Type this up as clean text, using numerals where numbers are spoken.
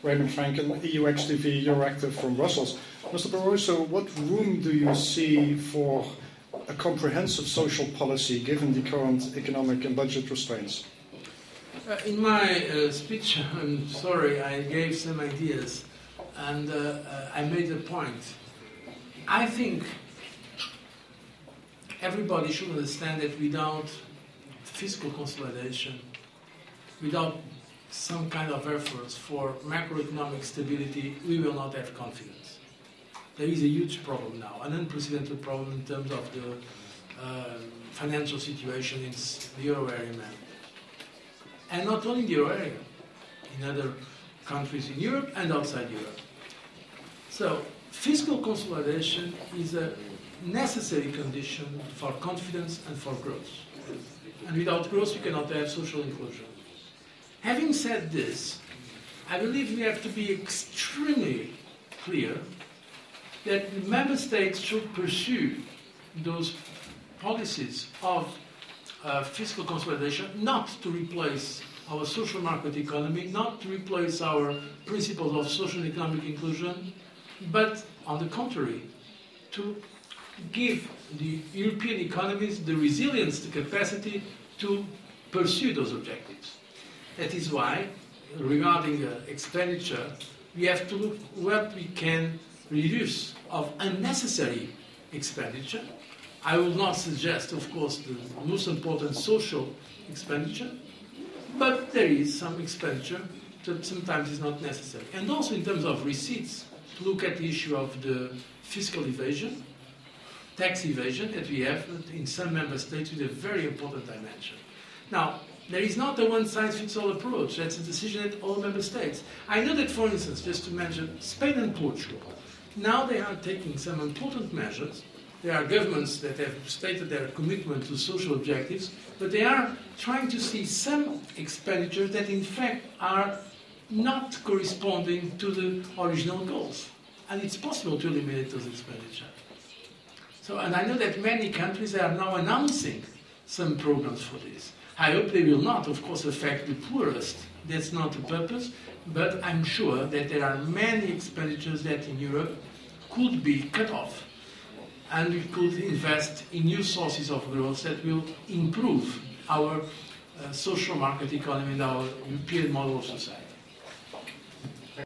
Raymond Franken, EU XTV, Euractiv from Brussels. Mr. Barroso, what room do you see for a comprehensive social policy given the current economic and budget restraints? In my speech, I'm sorry, I gave some ideas and I made a point. I think everybody should understand that without fiscal consolidation, without some kind of efforts for macroeconomic stability, we will not have confidence. There is a huge problem now, an unprecedented problem in terms of the financial situation in the euro area now. And not only in the euro area, in other countries in Europe and outside Europe. So, fiscal consolidation is a necessary condition for confidence and for growth. And without growth, you cannot have social inclusion. Having said this, I believe we have to be extremely clear that the member states should pursue those policies of fiscal consolidation, not to replace our social market economy, not to replace our principles of social and economic inclusion, but on the contrary, to give the European economies the resilience, the capacity to pursue those objectives. That is why, regarding expenditure, we have to look what we can reduce of unnecessary expenditure. I will not suggest, of course, the most important social expenditure, but there is some expenditure that sometimes is not necessary. And also in terms of receipts, to look at the issue of the fiscal evasion, tax evasion that we have in some member states with a very important dimension. Now, there is not a one-size-fits-all approach. That's a decision at all member states. I know that, for instance, just to mention Spain and Portugal, now they are taking some important measures. There are governments that have stated their commitment to social objectives, but they are trying to see some expenditures that in fact are not corresponding to the original goals. And it's possible to eliminate those expenditures. So, and I know that many countries are now announcing some programs for this. I hope they will not, of course, affect the poorest. That's not the purpose. But I'm sure that there are many expenditures that in Europe could be cut off. And we could invest in new sources of growth that will improve our social market economy and our European model of society.